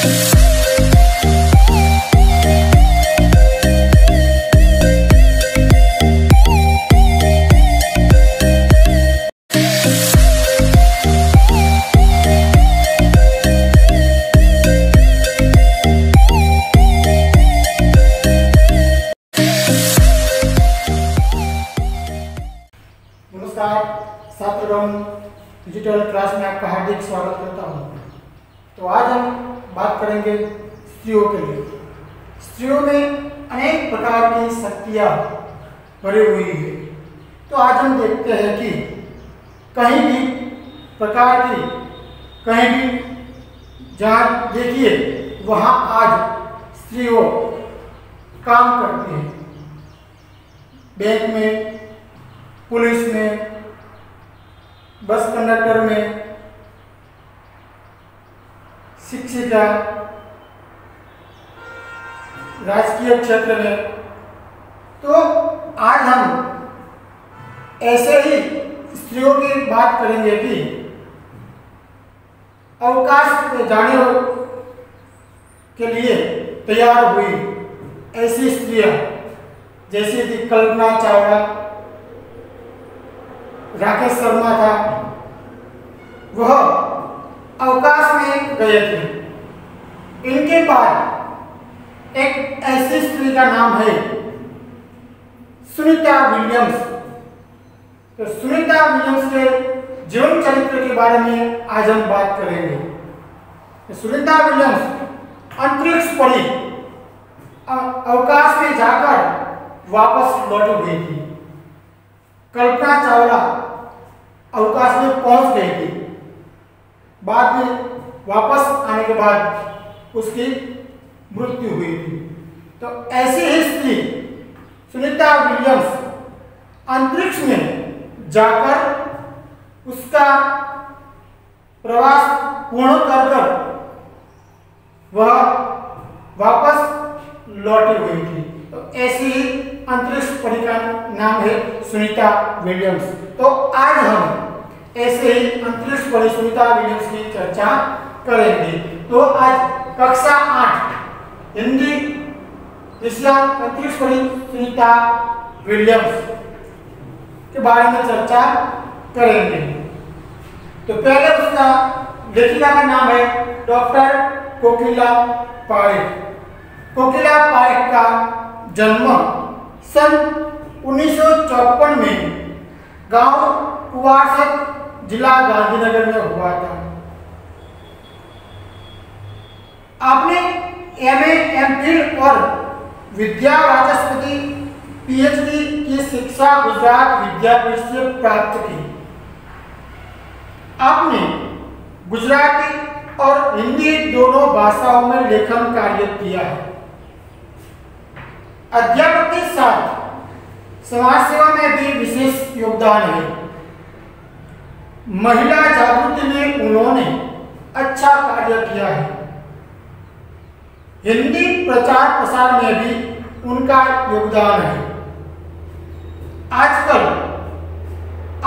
छात्रगण digital class में आपका हार्दिक स्वागत करता हूं। तो आज हम बात करेंगे स्त्रियों के लिए। स्त्रियों में अनेक प्रकार की शक्तियां भरी हुई है। तो आज हम देखते हैं कि कहीं भी प्रकार की कहीं भी जहाँ देखिए वहाँ आज स्त्रियों काम करती हैं। बैंक में, पुलिस में, बस कंडक्टर में, शिक्षिका, राजकीय क्षेत्र में। तो आज हम ऐसे ही स्त्रियों की बात करेंगे कि अवकाश में जाने के लिए तैयार हुई ऐसी स्त्रियां जैसे कि कल्पना चावला, राकेश शर्मा था, वह अवकाश में गए थे। इनके बाद एक ऐसी स्त्री का नाम है सुनीता विलियम्स। तो सुनीता विलियम्स के जीवन चरित्र के बारे में आज हम बात करेंगे। तो सुनीता विलियम्स अंतरिक्ष पड़ी, अवकाश में जाकर वापस लौट गई थी। कल्पना चावला अवकाश में पहुंच गई थी, बाद में वापस आने के बाद उसकी मृत्यु हुई थी। तो ऐसी ही स्त्री सुनीता विलियम्स अंतरिक्ष में जाकर उसका प्रवास पूर्ण कर वह वापस लौटी हुई थी। तो ऐसी ही अंतरिक्ष परी का नाम है सुनीता विलियम्स। तो आज हम ऐसे ही अंतरिक्ष परी सुनीता विलियम्स की चर्चा करेंगे। तो आज कक्षा 8 हिंदी विषय अंतरिक्ष परी सुनीता विलियम्स के बारे में चर्चा करेंगे। तो पहले उसका लेखिका का नाम है डॉक्टर कोकिला पारेख। कोकिला पारेख का जन्म सन 1954 में गांव कुवासत, जिला गांधीनगर में हुआ था। आपने एमए, एमफिल और विद्या वाचस्पति पीएचडी की शिक्षा गुजरात विद्यापीठ से प्राप्त की। आपने गुजराती और हिंदी दोनों भाषाओं में लेखन कार्य किया है। अध्यापक के साथ समाज सेवा में भी विशेष योगदान है। महिला जागृति में उन्होंने अच्छा कार्य किया है। हिंदी प्रचार प्रसार में भी उनका योगदान है। आजकल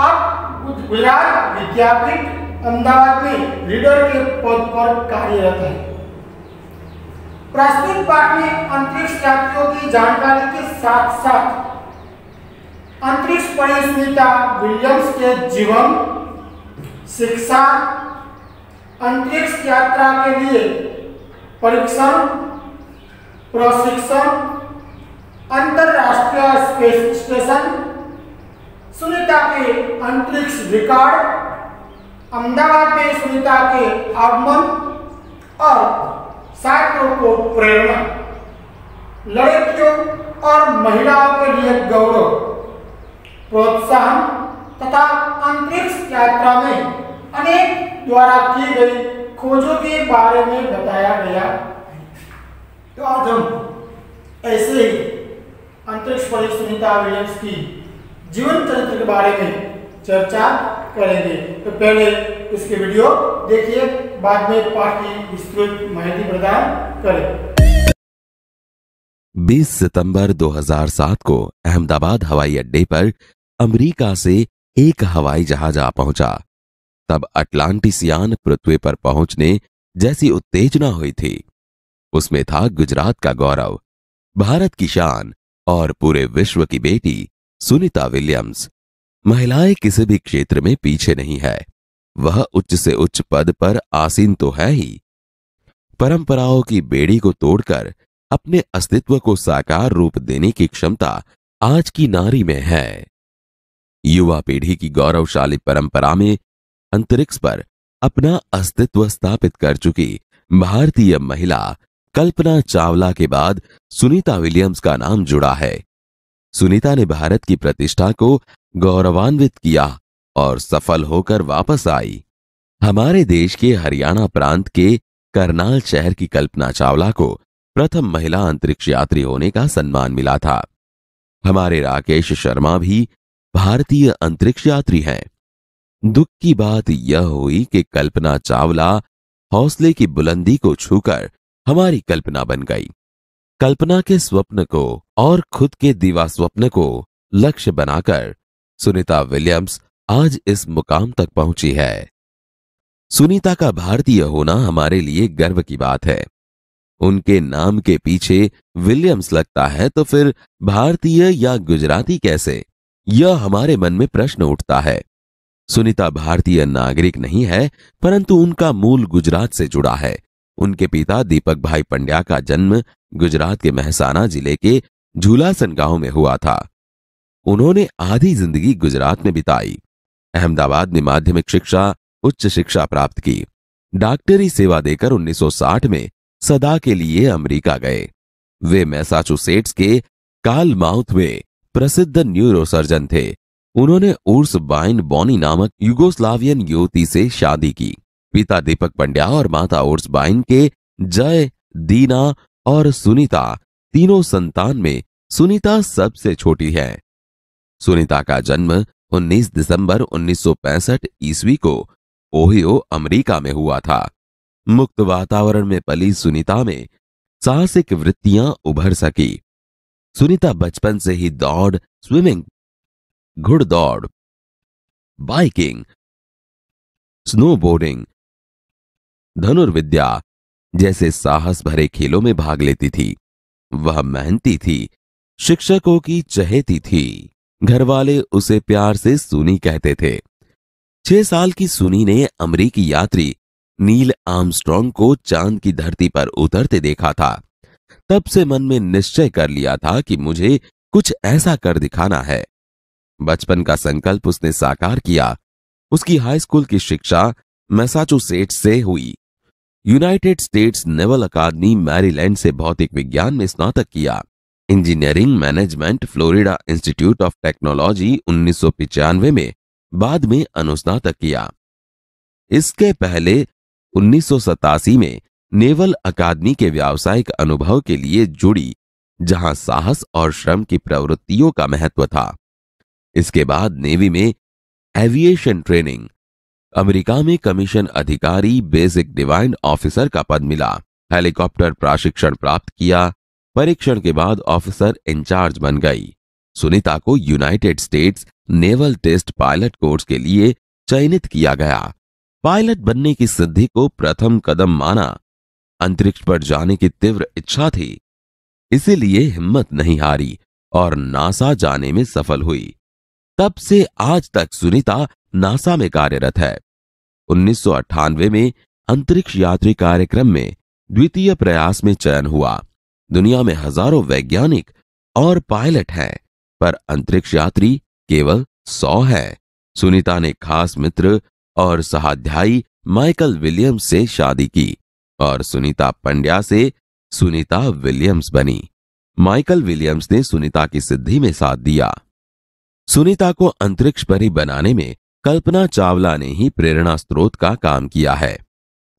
आप गुजरात विद्यापीठ अहमदाबाद में रीडर के पद पर कार्यरत हैं। प्रस्तुत पाठ में अंतरिक्ष यात्रियों की जानकारी के साथ साथ अंतरिक्ष परी सुनीता विलियम्स के जीवन, शिक्षा, अंतरिक्ष यात्रा के लिए परीक्षण, प्रशिक्षण, अंतरराष्ट्रीय स्पेस स्टेशन, सुनीता के अंतरिक्ष रिकॉर्ड, अहमदाबाद में सुनीता के आगमन और छात्रों को प्रेरणा, लड़कियों और महिलाओं के लिए गौरव, प्रोत्साहन तथा अंतरिक्ष यात्रा में अनेक द्वारा की गई खोजों के बारे में बताया गया। तो आज हम ऐसे ही अंतरिक्ष परी सुनीता विलियम्स की जीवन चरित्र के बारे में चर्चा करेंगे। तो पहले इसके वीडियो देखिए, बाद में पाठ की विस्तृत माहिती प्रदान करें। 20 सितंबर 2007 को अहमदाबाद हवाई अड्डे पर अमेरिका से एक हवाई जहाज आ पहुंचा। तब अटलांटिसियान पृथ्वी पर पहुंचने जैसी उत्तेजना हुई थी। उसमें था गुजरात का गौरव, भारत की शान और पूरे विश्व की बेटी सुनीता विलियम्स। महिलाएं किसी भी क्षेत्र में पीछे नहीं है, वह उच्च से उच्च पद पर आसीन तो है ही, परंपराओं की बेड़ी को तोड़कर अपने अस्तित्व को साकार रूप देने की क्षमता आज की नारी में है। युवा पीढ़ी की गौरवशाली परंपरा में अंतरिक्ष पर अपना अस्तित्व स्थापित कर चुकी भारतीय महिला कल्पना चावला के बाद सुनीता विलियम्स का नाम जुड़ा है। सुनीता ने भारत की प्रतिष्ठा को गौरवान्वित किया और सफल होकर वापस आई। हमारे देश के हरियाणा प्रांत के करनाल शहर की कल्पना चावला को प्रथम महिला अंतरिक्ष यात्री होने का सम्मान मिला था। हमारे राकेश शर्मा भी भारतीय अंतरिक्ष यात्री हैं। दुख की बात यह हुई कि कल्पना चावला हौसले की बुलंदी को छूकर हमारी कल्पना बन गई। कल्पना के स्वप्न को और खुद के दीवा स्वप्न को लक्ष्य बनाकर सुनीता विलियम्स आज इस मुकाम तक पहुंची है। सुनीता का भारतीय होना हमारे लिए गर्व की बात है। उनके नाम के पीछे विलियम्स लगता है तो फिर भारतीय या गुजराती कैसे, यह हमारे मन में प्रश्न उठता है। सुनीता भारतीय नागरिक नहीं है, परंतु उनका मूल गुजरात से जुड़ा है। उनके पिता दीपक भाई पंड्या का जन्म गुजरात के महसाना जिले के झूलासन गांव में हुआ था। उन्होंने आधी जिंदगी गुजरात में बिताई। अहमदाबाद में माध्यमिक शिक्षा, उच्च शिक्षा प्राप्त की। डॉक्टरी सेवा देकर 1960 में सदा के लिए अमेरिका गए। वे मैसाचुसेट्स के कार्लमाउथ में प्रसिद्ध न्यूरोसर्जन थे। उन्होंने उर्स बाइन बॉनी नामक युगोस्लावियन युवती से शादी की। पिता दीपक पंड्या और माता उर्स बाइन के जय, दीना और सुनीता तीनों संतान में सुनीता सबसे छोटी है। सुनीता का जन्म 19 दिसंबर 1965 ईस्वी को ओहियो, अमेरिका में हुआ था। मुक्त वातावरण में पली सुनीता में साहसिक वृत्तियां उभर सकी। सुनीता बचपन से ही दौड़, स्विमिंग, घुड़दौड़, बाइकिंग, स्नोबोर्डिंग, धनुर्विद्या जैसे साहस भरे खेलों में भाग लेती थी। वह मेहनती थी, शिक्षकों की चहेती थी। घरवाले उसे प्यार से सुनी कहते थे। 6 साल की सुनी ने अमेरिकी यात्री नील आर्मस्ट्रॉन्ग को चांद की धरती पर उतरते देखा था। तब से मन में निश्चय कर लिया था कि मुझे कुछ ऐसा कर दिखाना है। बचपन का संकल्प उसने साकार किया। उसकी हाई स्कूल की शिक्षा मैसाचुसेट्स से हुई। यूनाइटेड स्टेट्स नेवल अकादमी मैरीलैंड से भौतिक विज्ञान में स्नातक किया। Engineering management Florida institute of technology 1995 में बाद में अनुस्नातक किया। इसके पहले 1987 में नेवल अकादमी के व्यावसायिक अनुभव के लिए जुड़ी, जहां साहस और श्रम की प्रवृत्तियों का महत्व था। इसके बाद नेवी में एविएशन ट्रेनिंग, अमेरिका में कमीशन अधिकारी बेसिक डिवाइन ऑफिसर का पद मिला। हेलीकॉप्टर प्रशिक्षण प्राप्त किया। परीक्षण के बाद ऑफिसर इंचार्ज बन गई। सुनीता को United States naval test pilot course के लिए चयनित किया गया। पायलट बनने की सिद्धि को प्रथम कदम माना। अंतरिक्ष पर जाने की तीव्र इच्छा थी, इसीलिए हिम्मत नहीं हारी और नासा जाने में सफल हुई। तब से आज तक सुनीता नासा में कार्यरत है। 1998 में अंतरिक्ष यात्री कार्यक्रम में द्वितीय प्रयास में चयन हुआ। दुनिया में हजारों वैज्ञानिक और पायलट हैं, पर अंतरिक्ष यात्री केवल 100 हैं। सुनीता ने खास मित्र और सहाध्यायी माइकल विलियम्स से शादी की और सुनीता पंड्या से सुनीता विलियम्स बनी। माइकल विलियम्स ने सुनीता की सिद्धि में साथ दिया। सुनीता को अंतरिक्ष परी बनाने में कल्पना चावला ने ही प्रेरणा स्रोत का काम किया है।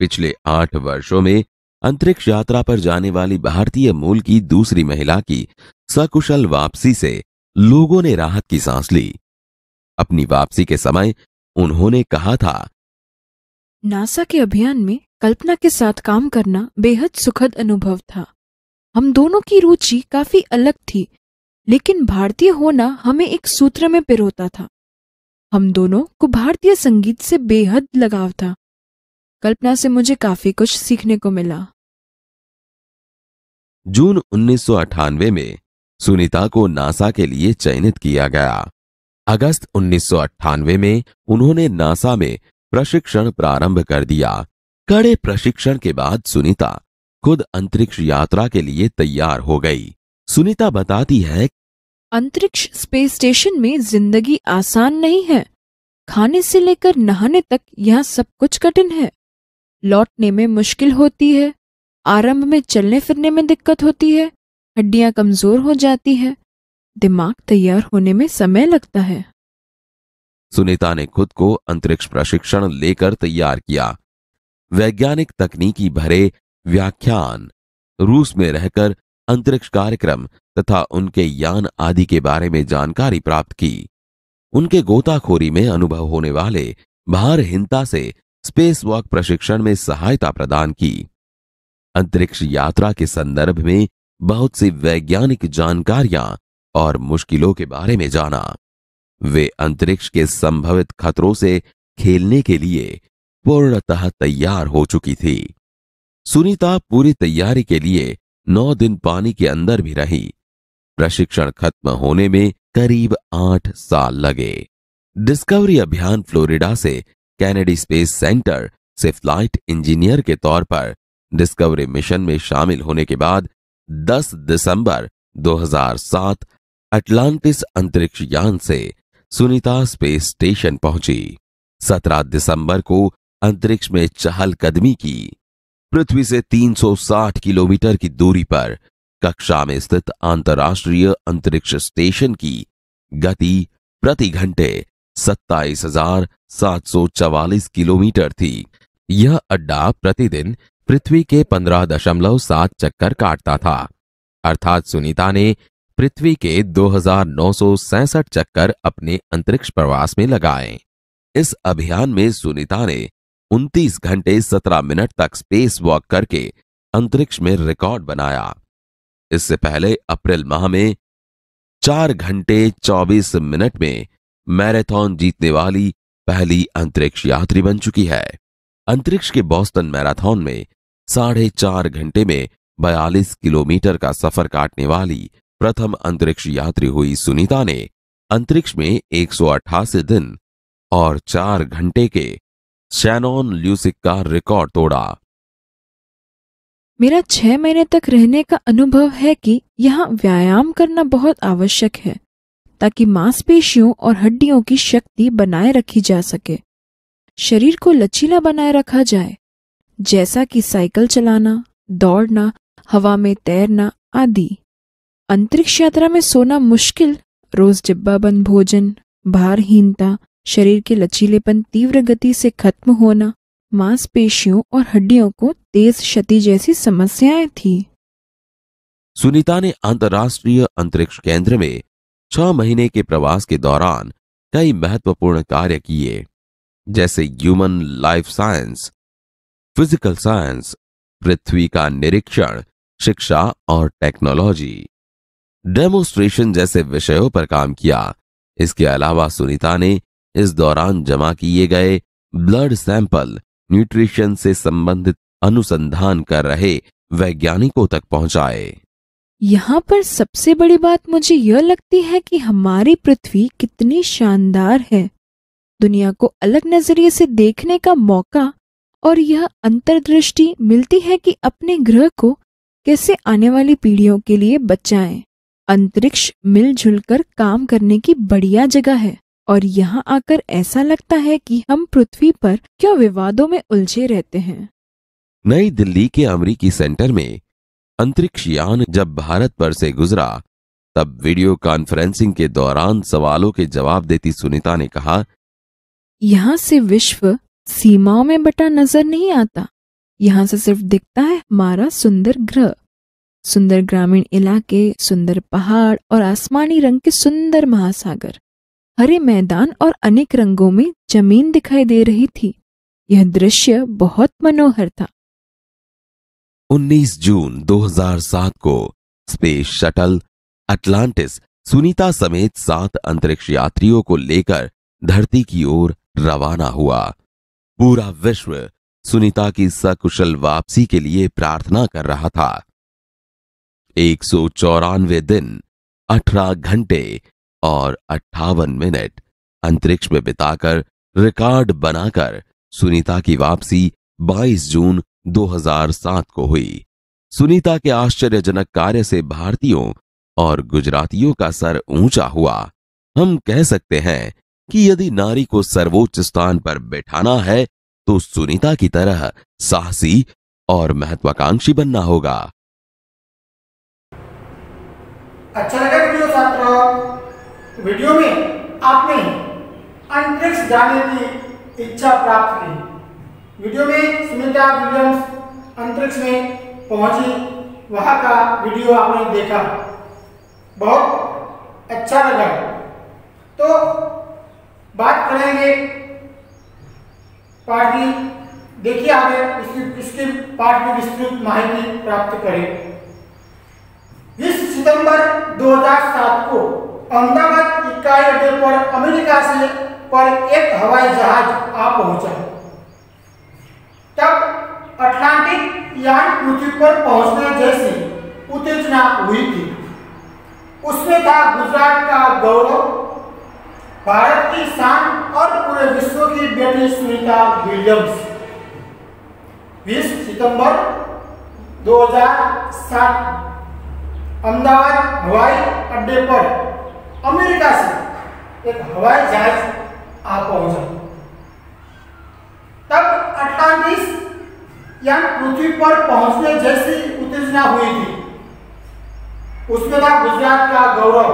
पिछले 8 वर्षों में अंतरिक्ष यात्रा पर जाने वाली भारतीय मूल की दूसरी महिला की सकुशल वापसी से लोगों ने राहत की सांस ली। अपनी वापसी के समय उन्होंने कहा था, नासा के अभियान में कल्पना के साथ काम करना बेहद सुखद अनुभव था। हम दोनों की रुचि काफी अलग थी, लेकिन भारतीय होना हमें एक सूत्र में पिरोता था। हम दोनों को भारतीय संगीत से बेहद लगाव था। कल्पना से मुझे काफी कुछ सीखने को मिला। जून 1998 में सुनीता को नासा के लिए चयनित किया गया। अगस्त 1998 में उन्होंने नासा में प्रशिक्षण प्रारंभ कर दिया। कड़े प्रशिक्षण के बाद सुनीता खुद अंतरिक्ष यात्रा के लिए तैयार हो गई। सुनीता बताती है, अंतरिक्ष स्पेस स्टेशन में जिंदगी आसान नहीं है। खाने से लेकर नहाने तक यहाँ सब कुछ कठिन है। लौटने में मुश्किल होती है। आरंभ में चलने फिरने में दिक्कत होती है। हड्डियां कमजोर हो जाती है। दिमाग तैयार होने में समय लगता है। सुनीता ने खुद को अंतरिक्ष प्रशिक्षण लेकर तैयार किया। वैज्ञानिक तकनीकी भरे व्याख्यान, रूस में रहकर अंतरिक्ष कार्यक्रम तथा उनके यान आदि के बारे में जानकारी प्राप्त की। उनके गोताखोरी में अनुभव होने वाले भारहीनता से स्पेस वॉक प्रशिक्षण में सहायता प्रदान की। अंतरिक्ष यात्रा के संदर्भ में बहुत सी वैज्ञानिक जानकारियां और मुश्किलों के बारे में जाना। वे अंतरिक्ष के संभवित खतरों से खेलने के लिए पूर्णतः तैयार हो चुकी थी। सुनीता पूरी तैयारी के लिए 9 दिन पानी के अंदर भी रही। प्रशिक्षण खत्म होने में करीब 8 साल लगे। डिस्कवरी अभियान फ्लोरिडा से कैनेडी स्पेस सेंटर से फ्लाइट इंजीनियर के तौर पर डिस्कवरी मिशन में शामिल होने के बाद 10 दिसंबर 2007 अटलांटिस अंतरिक्ष यान से सुनीता स्पेस स्टेशन पहुंची। 17 दिसंबर को अंतरिक्ष में चहलकदमी की। पृथ्वी से 360 किलोमीटर की दूरी पर कक्षा में स्थित अंतर्राष्ट्रीय अंतरिक्ष स्टेशन की गति प्रति घंटे 27,744 किलोमीटर थी। यह अड्डा प्रतिदिन पृथ्वी के 15.7 चक्कर काटता था, अर्थात सुनीता ने पृथ्वी के 2,967 चक्कर अपने अंतरिक्ष प्रवास में लगाए। इस अभियान में सुनीता ने 29 घंटे 17 मिनट तक स्पेस वॉक करके अंतरिक्ष में रिकॉर्ड बनाया। इससे पहले अप्रैल माह में 4 घंटे 24 मिनट में मैराथन जीतने वाली पहली अंतरिक्ष यात्री बन चुकी है। अंतरिक्ष के बोस्टन मैराथन में 4.5 घंटे में 42 किलोमीटर का सफर काटने वाली प्रथम अंतरिक्ष यात्री हुई सुनीता ने अंतरिक्ष में 188 दिन और 4 घंटे के शैनॉन ल्यूसिक का रिकॉर्ड तोड़ा। मेरा 6 महीने तक रहने का अनुभव है कि यहाँ व्यायाम करना बहुत आवश्यक है ताकि मांसपेशियों और हड्डियों की शक्ति बनाए रखी जा सके, शरीर को लचीला बनाए रखा जाए, जैसा कि साइकिल चलाना, दौड़ना, हवा में तैरना आदि। अंतरिक्ष यात्रा में सोना मुश्किल, रोज डिब्बाबंद भोजन, भारहीनता, शरीर के लचीलेपन तीव्र गति से खत्म होना, मांसपेशियों और हड्डियों को तेज क्षति जैसी समस्याएं थी। सुनीता ने अंतर्राष्ट्रीय अंतरिक्ष केंद्र में 6 महीने के प्रवास के दौरान कई महत्वपूर्ण कार्य किए, जैसे human life science, physical science, पृथ्वी का निरीक्षण, शिक्षा और टेक्नोलॉजी, डेमोन्स्ट्रेशन जैसे विषयों पर काम किया। इसके अलावा सुनीता ने इस दौरान जमा किए गए ब्लड सैंपल न्यूट्रिशन से संबंधित अनुसंधान कर रहे वैज्ञानिकों तक पहुंचाए। यहाँ पर सबसे बड़ी बात मुझे यह लगती है कि हमारी पृथ्वी कितनी शानदार है। दुनिया को अलग नजरिए से देखने का मौका और यह अंतर्दृष्टि मिलती है कि अपने ग्रह को कैसे आने वाली पीढ़ियों के लिए बचाएं। अंतरिक्ष मिलजुल कर काम करने की बढ़िया जगह है और यहाँ आकर ऐसा लगता है कि हम पृथ्वी पर क्यों विवादों में उलझे रहते हैं। नई दिल्ली के अमेरिकी सेंटर में अंतरिक्ष यान जब भारत पर से गुजरा तब वीडियो कॉन्फ्रेंसिंग के दौरान सवालों के जवाब देती सुनीता ने कहा, यहाँ से विश्व सीमाओं में बटा नजर नहीं आता। यहाँ से सिर्फ दिखता है हमारा सुंदर ग्रह, सुंदर ग्रामीण इलाके, सुंदर पहाड़ और आसमानी रंग के सुंदर महासागर, हरे मैदान और अनेक रंगों में जमीन दिखाई दे रही थी। यह दृश्य बहुत मनोहर था। 19 जून 2007 को स्पेस शटल अटलांटिस सुनीता समेत 7 अंतरिक्ष यात्रियों को लेकर धरती की ओर रवाना हुआ। पूरा विश्व सुनीता की सकुशल वापसी के लिए प्रार्थना कर रहा था। 194 दिन, 18 घंटे और 58 मिनट अंतरिक्ष में बिताकर रिकॉर्ड बनाकर सुनीता की वापसी 22 जून 2007 को हुई। सुनीता के आश्चर्यजनक कार्य से भारतीयों और गुजरातियों का सर ऊंचा हुआ। हम कह सकते हैं कि यदि नारी को सर्वोच्च स्थान पर बैठाना है तो सुनीता की तरह साहसी और महत्वाकांक्षी बनना होगा। अच्छा लगा वीडियो छात्रों? वीडियो में आपने अंतरिक्ष जाने की इच्छा प्राप्त की। वीडियो में सुनीता विलियम्स अंतरिक्ष में पहुंची, वहां का वीडियो आपने देखा, बहुत अच्छा लगा। तो बात करेंगे पाठ की। देखिए आगे इसके पाठ की विस्तृत माहिती प्राप्त करें। 20 सितंबर 2007 को अहमदाबाद इकाई अड्डे पर अमेरिका से पर एक हवाई जहाज आ पहुंचा। तब अटलांटिक यान पृथ्वी पर पहुंचने जैसी उत्तेजना हुई थी। उसमें था गुजरात का गौरव, भारत की शान और पूरे विश्व की बेटी सुनीता विलियम्स। 20 सितंबर 2007 अहमदाबाद हवाई अड्डे पर अमेरिका से एक हवाई जहाज आ पहुंचा। तब अटलांटिस यान पृथ्वी पर पहुंचने जैसी उत्तेजना हुई थी। उसमें था गुजरात का गौरव,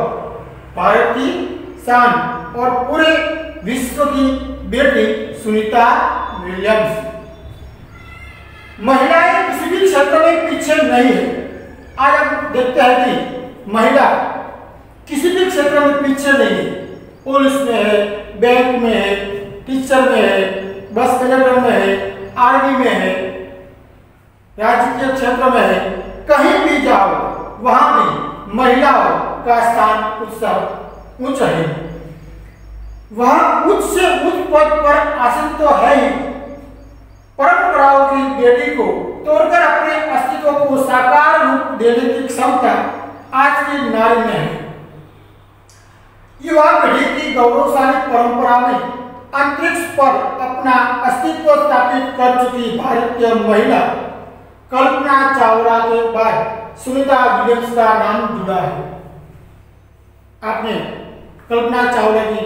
भारत की शान और पूरे विश्व की बेटी सुनीता विलियम्स। महिलाएं किसी भी क्षेत्र में पीछे नहीं है। आज हम देखते हैं कि महिला किसी भी क्षेत्र में पीछे नहीं है। पुलिस में है, बैंक में है, टीचर में है, बस कंडक्टर में है, आर्मी में है, राजकीय क्षेत्र में है। कहीं भी जाओ वहां भी महिलाओं का स्थान उच्च है। वह उच्च से उच्च पद पर आसीन तो है ही, परंपराओं की बेटी को तोड़कर अपने अस्तित्व को साकार रूप देने की क्षमता आज की नारी में है। युवा पीढ़ी की गौरवशाली परंपरा में अंतरिक्ष पर अपना अस्तित्व स्थापित कर चुकी भारतीय महिला कल्पना चावला के बाद सुनीता विलियम्स का नाम जुड़ा है। आपने कल्पना चावला की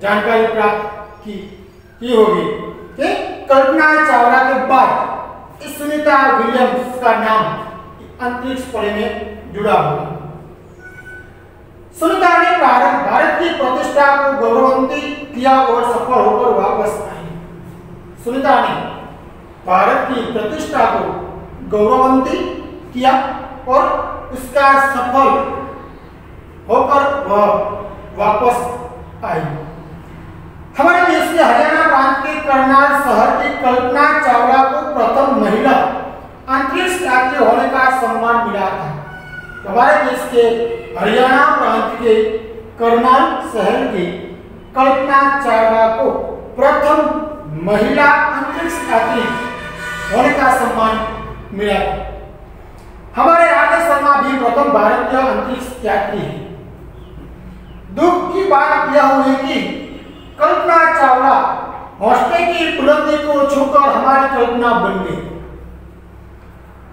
जानकारी प्राप्त की होगी कि कल्पना चावला के बाद इस सुनीता विलियम्स का नाम अंतरिक्ष पड़े में जुड़ा हुआ। सुनीता ने भारत की प्रतिष्ठा को गौरवान्वित किया और सफल होकर वापस आई। सुनीता ने भारत की प्रतिष्ठा को गौरवान्वित किया और उसका सफल होकर वह वापस आई। हमारे देश के हरियाणा प्रांत के करनाल शहर की कल्पना चावला को प्रथम महिला अंतरिक्ष यात्री होने का सम्मान मिला था। हमारे देश के हरियाणा प्रांत के करनाल शहर की कल्पना चावला को प्रथम महिला अंतरिक्ष यात्री होने का सम्मान मिला। हमारे राकेश शर्मा भी प्रथम भारतीय अंतरिक्ष यात्री है। दुख की बात यह हुई कि कल्पना चावला हौसले की बुलंदी को छूकर हमारी कल्पना बन गई।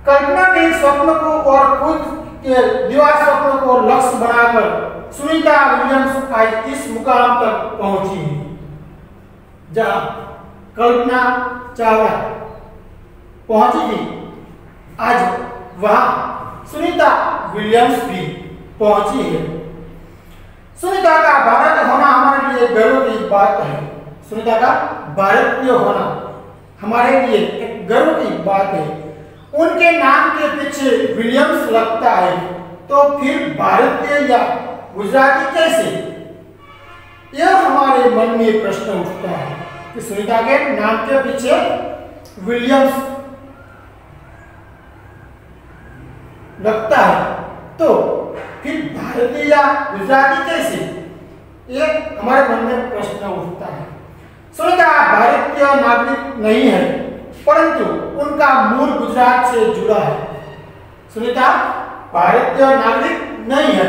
कल्पना ने स्वप्न को और खुद के दीवार स्वप्न को लक्ष्य बनाकर सुनीता विलियम्स आज इस मुकाम तक पहुंची है जहां कल्पना चावला पहुंची थी। आज वहां सुनीता विलियम्स भी पहुंची है। सुनीता का भारत होना हमारे लिए गर्व की बात है। सुनीता का भारतीय होना हमारे लिए एक गर्व की बात है। उनके नाम के पीछे विलियम्स लगता है तो फिर भारतीय या गुजराती कैसे? यह हमारे मन में प्रश्न उठता है कि सुनीता के नाम के पीछे विलियम्स लगता है तो फिर भारतीय या गुजराती कैसे? ये हमारे मन में प्रश्न उठता है। सुनीता भारतीय नागरिक नहीं है परंतु उनका मूल गुजरात से जुड़ा है। सुनीता भारतीय नागरिक नहीं है,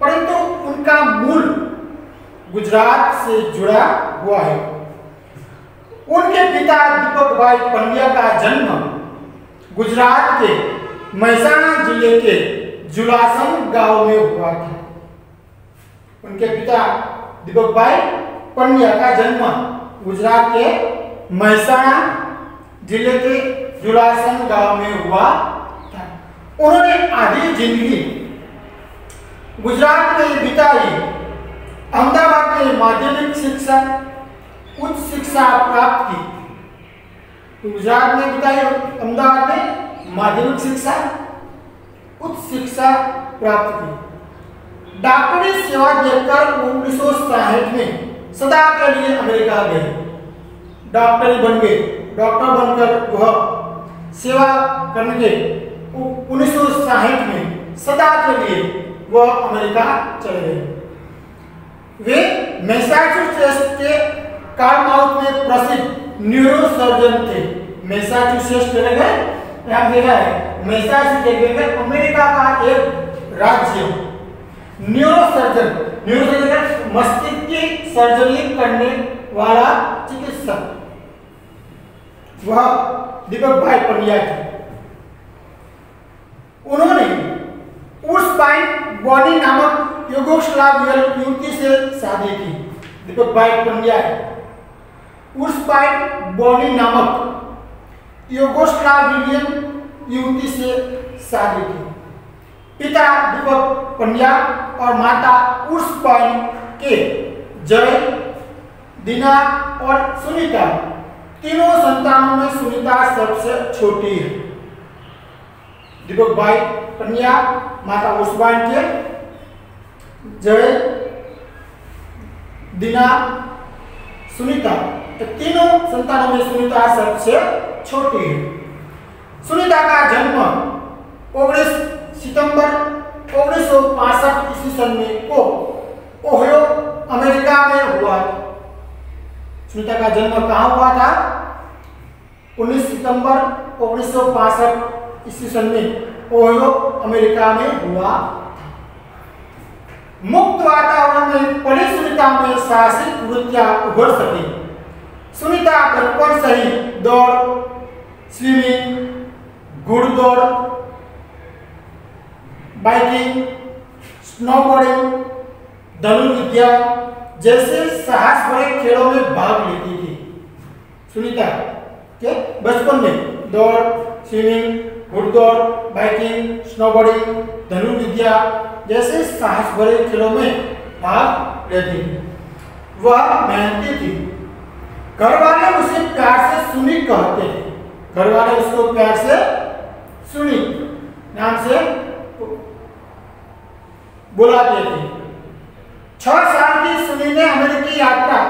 परंतु उनका मूल गुजरात से जुड़ा हुआ है। उनके पिता दीपक भाई पंड्या का जन्म गुजरात के महसाणा जिले के जुलासन गांव में हुआ था। उनके पिता दीपक भाई पंड्या का जन्म गुजरात के महसाणा जिले के जुलासन गांव में हुआ था। उन्होंने आधी जिंदगी गुजरात में बिताई। अहमदाबाद में माध्यमिक शिक्षा, उच्च शिक्षा प्राप्त की। गुजरात में बिताई, अहमदाबाद में माध्यमिक शिक्षा, उच्च शिक्षा प्राप्त की। डॉक्टरी सेवा देकर 1960 में सदा के लिए अमेरिका गए। डॉक्टर बन गए। डॉक्टर बनकर वह सेवा करने के 1960 में सदा के लिए वह अमेरिका चले गए। वे मैसाचुसेट्स के कार्लमाउथ में प्रसिद्ध न्यूरोसर्जन थे। मैसाचुसेट्स चले गए, यहाँ देखा है मैसाचुसेट्स अमेरिका का एक राज्य। न्यूरोसर्जन मस्तिष्क की सर्जरी करने वाला चिकित्सक वह दीपक भाई पंड्या थे। उन्होंने उर्सपाइन बॉनी नामक युगोस्लावियन युवती से शादी की। दीपक भाई पंड्या उर्सपाइन बॉनी नामक युगोस्लावियन युवती से शादी की। पिता दीपक पंड्या और माता उर्सपाइन के जय, दीना और सुनीता, तीनों संतानों में सुनीता सबसे छोटी है। दीपक भाई पंड्या, माता उर्सपाइन के जय, दीना, सुनीता, तीनों संतानों में सुनीता सबसे छोटी है। सुनीता का जन्म 19 सितंबर 1965 ईस्वी सन में को ओहियो अमेरिका में हुआ। सुनीता का जन्म कहाँ हुआ था? 19 सितंबर 1965 ईस्वी सन में ओहियो अमेरिका में हुआ। मुक्त वातावरण में पड़ी सुनीता में साहसिक वृत्तियां उभर सकी। सुनीता बचपन से ही दौड़, स्विमिंग, घुड़दौड़, बाइकिंग, स्नोबोर्डिंग, धनुर्विद्या जैसे साहस भरे खेलों में भाग लेती थी। सुनीता के बचपन में दौड़, स्विमिंग, घुड़दौड़, बाइकिंग, स्नोबोर्डिंग, धनुर्विद्या जैसे साहस भरे खेलों में भाग लेती थी। वह मेहनती थी। घर वाले उसे प्यार से सुनी कहते थे। घर वाले उसको प्यार से सुनी नाम से बुलाते थे। 6 साल की सुनी ने अमेरिकी यात्रा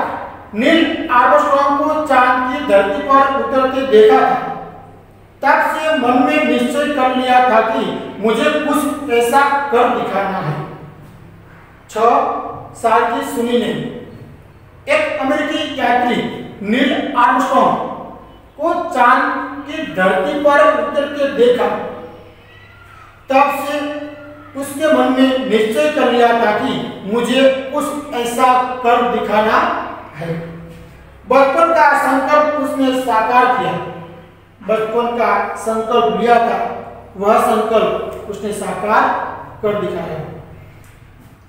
नील आर्मस्ट्रांग को चांद की धरती पर उतरते देखा था। तब से मन में निश्चय कर लिया था कि मुझे कुछ ऐसा कर दिखाना है। 6 साल की सुनी ने एक अमेरिकी यात्री नील आर्मस्ट्रांग को चांद की धरती पर उतरते देखा। तब से उसके मन में निश्चय कर लिया था कि मुझे कुछ ऐसा कर दिखाना है। बचपन का संकल्प उसने साकार किया। बचपन का संकल्प लिया था, वह संकल्प उसने साकार कर दिखाया।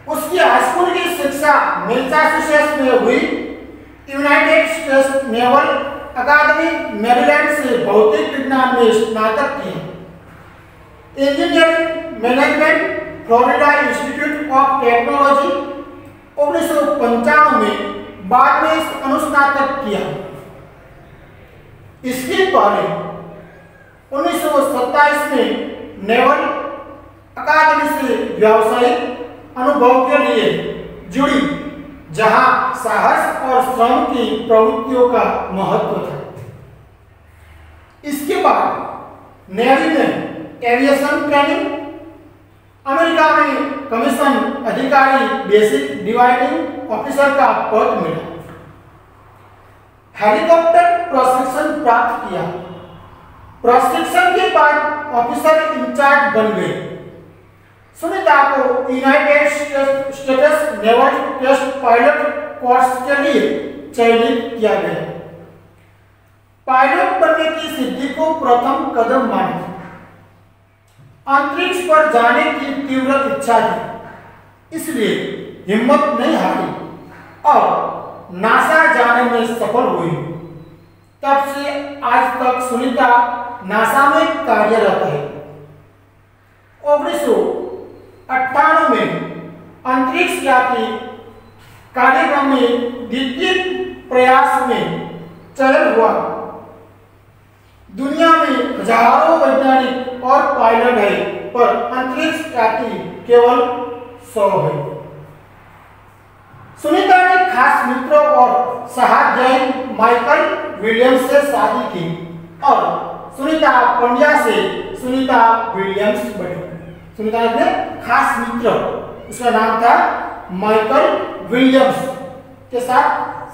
उसकी हाईस्कूल की शिक्षा मैसाचुसेट्स में हुई। यूनाइटेड स्टेट्स नेवल अकादमी मैरीलैंड से भौतिक विज्ञान में स्नातक किया। Engineering management Florida institute of technology 1995 में बाद में अनुस्नातक किया। इसके पहले 1927 में नेवल अकादमी से व्यावसायिक अनुभव के लिए जुड़ी, जहां साहस और श्रम की प्रवृत्तियों का महत्व था। इसके बाद नेवी में एविएशन ट्रेनिंग, अमेरिका में कमीशन अधिकारी बेसिक डिवाइडिंग ऑफिसर का पद मिला। हेलीकॉप्टर प्रशिक्षण प्राप्त किया। प्रशिक्षण के बाद ऑफिसर इंचार्ज बन गए। सुनीता को United States naval test pilot course के लिए चयनित किया गया। पायलट बनने की सिद्धि को प्रथम कदम माना। अंतरिक्ष पर जाने की तीव्र इच्छा थी, इसलिए हिम्मत नहीं हारी और नासा जाने में सफल हुई। तब से आज तक सुनीता नासा में कार्यरत है। 1998 में अंतरिक्ष यात्री कार्यक्रम में द्वितीय प्रयास में चयन हुआ। दुनिया में हजारों वैज्ञानिक और पायलट है, पर अंतरिक्ष यात्री केवल 100 है। सुनीता ने खास मित्रों और सहाध्यायी माइकल विलियम्स से शादी की और सुनीता पंड्या से सुनीता विलियम्स बनी। सुनीता ने अपने खास मित्र, उसका नाम था माइकल विलियम्स, के साथ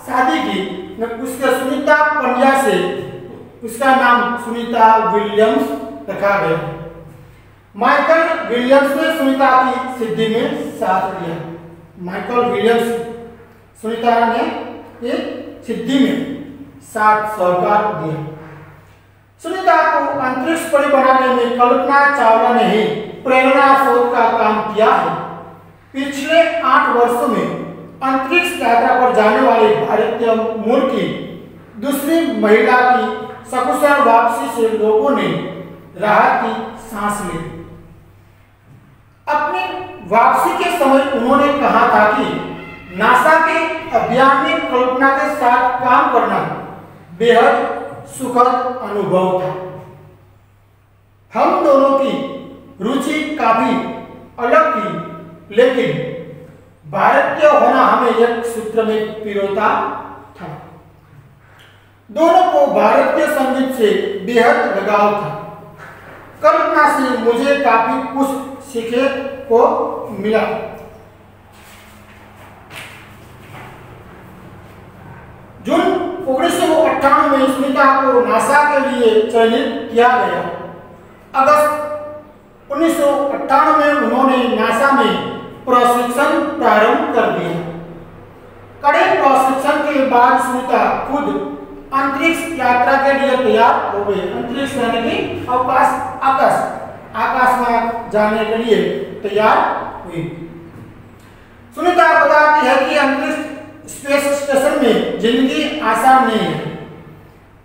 शादी की। उसके सुनीता पंड्या से उसका नाम सुनीता विलियम्स रखा गया। माइकल विलियम्स ने सुनीता की सिद्धि में साथ दिया। माइकल विलियम्स सुनीता ने ये सिद्धि में साथ सहकार दिया। सुनीता को अंतरिक्ष परी बनाने में कल्पना चावला ने ही प्रेरणा स्रोत का काम किया है। पिछले 8 वर्षों में अंतरिक्ष यात्रा पर जाने वाले भारतीय मूल की दूसरी महिला की सकुशल वापसी से लोगों ने राहत की सांस ली। अपनी वापसी के समय उन्होंने कहा था कि नासा के अभियान में कल्पना के साथ काम करना बेहद सुखद अनुभव था। हम दोनों की रुचि काफी अलग थी, लेकिन भारतीय होना हमें एक सूत्र में पिरोता था। दोनों को भारतीय संगीत से बेहद लगाव था। कल्पना से मुझे काफी कुछ सीखने को मिला। जून 1998 में सुनीता को नासा के लिए चयनित किया गया। अगस्त 1998 में उन्होंने नासा में प्रशिक्षण प्रारंभ कर दिया। कड़े प्रशिक्षण के बाद सुनीता खुद अंतरिक्ष यात्रा के लिए तैयार हो गए। अंतरिक्ष यानी कि आकाश में जाने के लिए तैयार हुई। सुनीता बताती है कि अंतरिक्ष स्पेस स्टेशन में जिंदगी आसान नहीं है।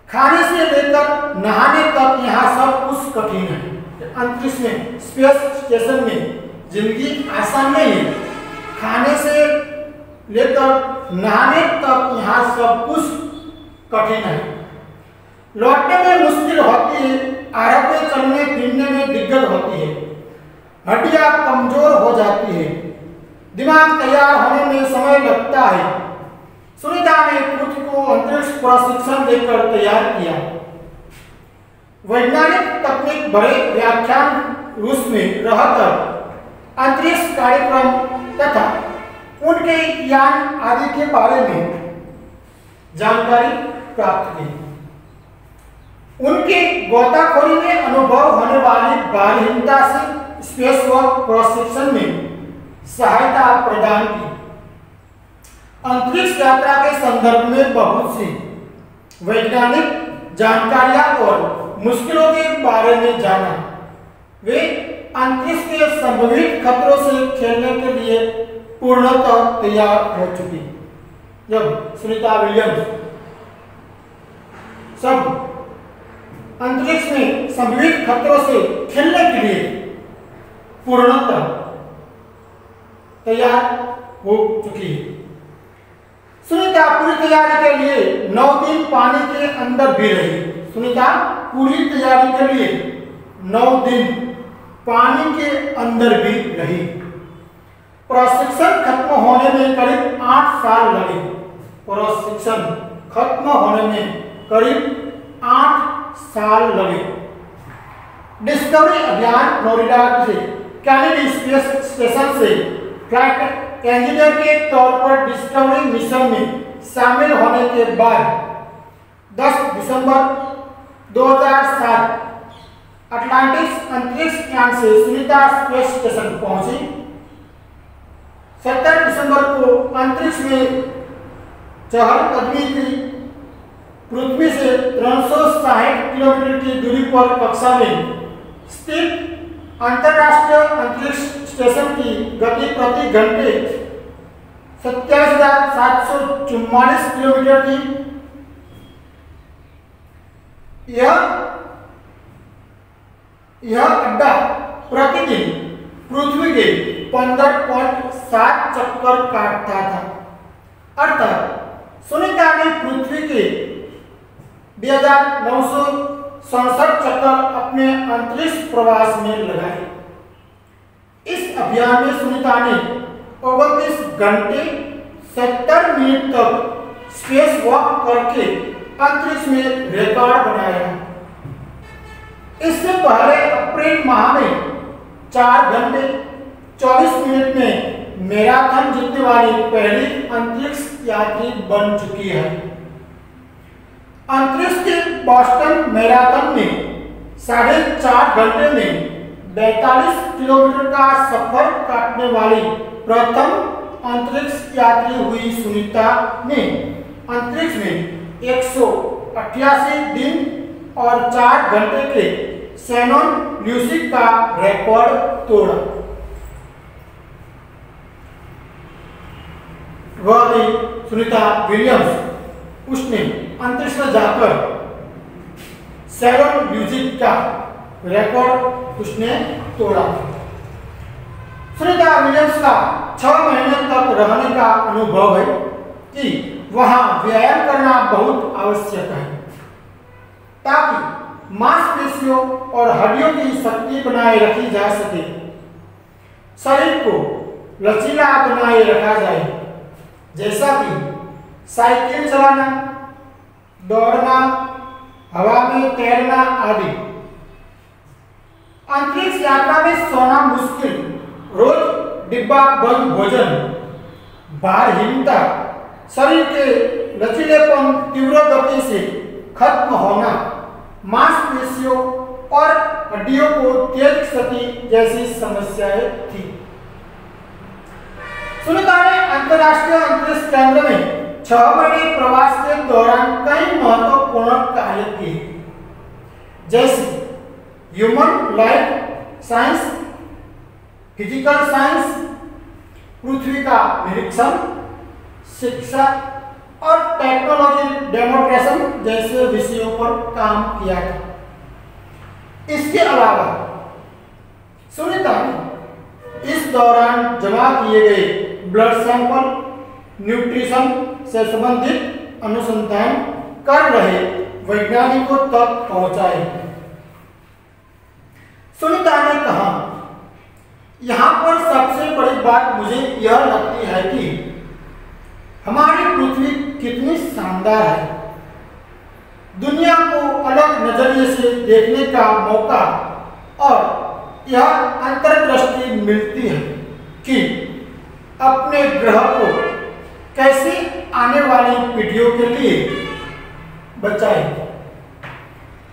खाने से लेकर नहाने तक यहाँ सब कुछ कठिन है। अंतरिक्ष में स्पेस स्टेशन में जिंदगी आसान नहीं है। खाने से लेकर नहाने तक यहाँ सब कुछ कठिन है। लौटने में मुश्किल होती है। आरंभ में चलने फिरने में दिक्कत होती है। हड्डियां कमजोर हो जाती है। दिमाग तैयार होने में समय लगता है। सुनीता ने खुद को अंतरिक्ष प्रशिक्षण देकर तैयार किया। वैज्ञानिक तकनीक बड़े व्याख्यान रूस में रहकर अंतरिक्ष कार्यक्रम तथा उनके यान आदि के बारे में जानकारी प्राप्त की। उनके गोताखोरी में अनुभव होने वाली बालहीनता से स्पेस वर्क प्रशिक्षण में सहायता प्रदान की। अंतरिक्ष यात्रा के संदर्भ में बहुत सी वैज्ञानिक जानकारियां और मुश्किलों के बारे में जाना। वे अंतरिक्ष के संभावित खतरों से खेलने के लिए पूर्णतः तैयार हो चुकी। जब सुनीता विलियम्स सब अंतरिक्ष में संभावित खतरों से खेलने के लिए पूर्णतः तैयार हो चुकी है। सुनीता पूरी तैयारी के लिए 9 दिन पानी के अंदर भी रही। सुनीता पूरी तैयारी के लिए 9 दिन पानी के अंदर भी रही। प्रशिक्षण खत्म होने में करीब 8 साल लगे। प्रशिक्षण खत्म होने में करीब 8 साल लगे। डिस्कवरी अभियान फ्लोरिडा से कैनेडी स्पेस स्टेशन से फ्लाइट इंजीनियर के तौर पर डिस्कवरी मिशन में शामिल होने के बाद 10 दिसंबर 2007 अटलांटिस अंतरिक्ष यान से सुनीता स्पेस स्टेशन पहुंची। 17 दिसंबर को अंतरिक्ष में चहलकदमी की। पृथ्वी से 360 किलोमीटर की दूरी पर कक्षा में स्थित अंतरराष्ट्रीय अंतरिक्ष स्टेशन की गति प्रति घंटे 27,744 किलोमीटर थी। यह अड्डा प्रतिदिन पृथ्वी के 15.7 चक्कर काटता था। अर्थात सुनीता ने पृथ्वी के 2,967 चक्कर अपने अंतरिक्ष प्रवास में लगाए। इस अभियान में सुनीता ने 29 घंटे 70 मिनट तक स्पेस वॉक करके अंतरिक्ष में रिकॉर्ड बनाया। इससे पहले अप्रैल माह में 4 घंटे 24 मिनट में मैराथन जीतने वाली पहली अंतरिक्ष यात्री बन चुकी है। अंतरिक्ष के बॉस्टन मैराथन में 4.5 घंटे में 42 किलोमीटर का सफर काटने वाली प्रथम अंतरिक्ष यात्री हुई। सुनीता ने अंतरिक्ष में 188 दिन और 4 घंटे के शैनन ल्यूसी का रिकॉर्ड तोड़ा। वह थी सुनीता विलियम्स। उसने अंतरिक्ष में जाकर शैनन ल्यूसी का रिकॉर्ड उसने तोड़ा। सुनीता विलियम्स का 6 महीने तक रहने का अनुभव है कि वहां व्यायाम करना बहुत आवश्यक है ताकि मांसपेशियों और हड्डियों की शक्ति बनाए रखी जा सके, शरीर को लचीला बनाए रखा जाए, जैसा कि साइकिल चलाना, दौड़ना, हवा में तैरना आदि। अंतरिक्ष यात्रा में सोना मुश्किल, रोज डिब्बा बंद भोजन, भारहीनता, शरीर के लचीलेपन तीव्र गति से खत्म होना, मांसपेशियों और हड्डियों को तेज क्षति जैसी समस्याएं थी। सुनीता ने अंतरराष्ट्रीय अंतरिक्ष केंद्र में 6 महीने प्रवास के दौरान कई महत्वपूर्ण कार्य किए, जैसे human life science, physical science, पृथ्वी का निरीक्षण, शिक्षा और टेक्नोलॉजी डेमोक्रेशन जैसे विषयों पर काम किया था। इसके अलावा सुनीता ने इस दौरान जमा किए गए ब्लड सैंपल, न्यूट्रिशन से संबंधित अनुसंधान कर रहे वैज्ञानिकों तक पहुंचाए। सुनीता ने कहा, यहाँ पर सबसे बड़ी बात मुझे यह लगती है कि हमारी पृथ्वी कितनी शानदार है। दुनिया को अलग नजरिए से देखने का मौका और यह अंतर्दृष्टि मिलती है कि अपने ग्रह को कैसे आने वाली पीढ़ियों के लिए बचाएं।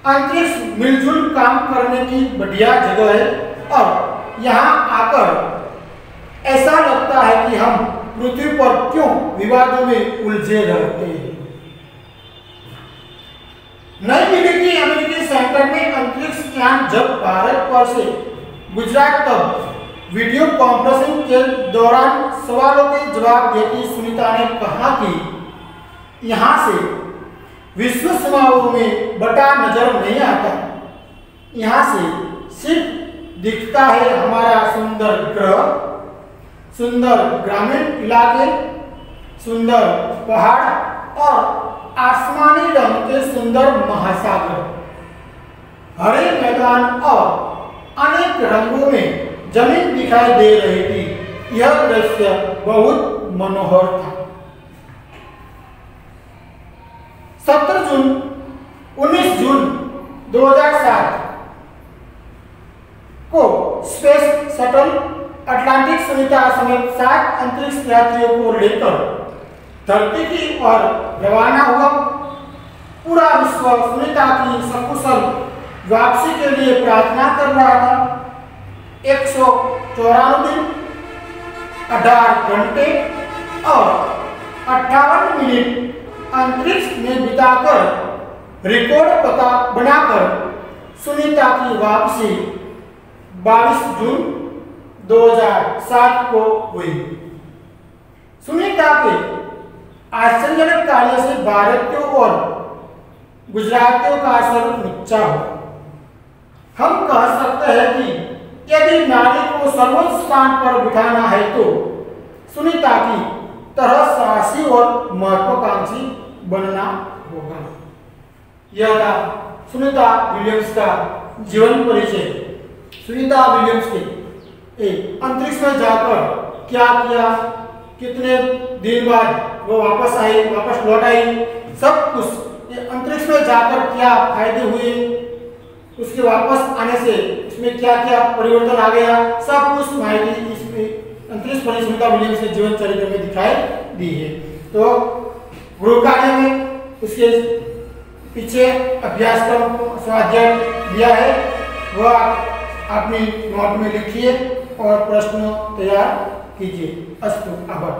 अंतरिक्ष मिलजुल काम करने की बढ़िया जगह है और यहाँ आकर ऐसा लगता है कि हम पृथ्वी पर क्यों विवादों में उलझे रहते हैं। नई दिल्ली के अमेरिकी सेंटर में अंतरिक्ष यान जब भारत पर से गुजरा तब वीडियो कॉन्फ्रेंसिंग के दौरान सवालों के जवाब देती सुनीता ने कहा कि यहाँ से विश्व सीमाओं में बटा नजर नहीं आता। यहाँ से सिर्फ दिखता है हमारा सुंदर ग्रह, सुंदर ग्रामीण इलाके, सुंदर पहाड़ और आसमानी रंग के सुंदर महासागर, हरे मैदान और अनेक रंगों में जमीन दिखाई दे रही थी। यह दृश्य बहुत मनोहर था। 17 जून 19 जून 2007 को स्पेस शटल अटलांटिक सुनीता समेत 7 अंतरिक्ष यात्रियों को लेकर धरती की ओर रवाना हुआ। पूरा विश्व सुनीता की सकुशल वापसी के लिए प्रार्थना कर रहा था। 194 दिन, 18 घंटे और 58 मिनट अंतरिक्ष में बिताकर रिकॉर्ड पता बनाकर सुनीता की वापसी 22 जून 2007 को हुई। सुनीता के आश्चर्यजनक कार्य से भारतीयों और गुजरातियों का असर ऊंचा हो। हम कह सकते हैं कि यदि नारी को सर्वोच्च स्थान पर बिठाना है तो सुनीता की तरह साहसी और महत्वाकांक्षी बनना होगा। यह था सुनीता विलियम्स का जीवन परिचय। सुनीता विलियम्स के अंतरिक्ष में जाकर क्या किया, कितने दिन बाद वो वापस आई, वापस लौट आई, सब कुछ अंतरिक्ष में जाकर क्या फायदे हुए, उसके वापस आने से उसमें क्या क्या परिवर्तन आ गया, सब कुछ माहिती इसमें अंतरिक्ष पर सुनीता विलियम्स के जीवन चरित्र में दिखाई दी है। तो गृह कार्य में उसके पीछे अभ्यासक्रम स्वाध्याय दिया है, वह अपनी नोट में लिखिए और प्रश्न तैयार कीजिए। अस्तु, आभार।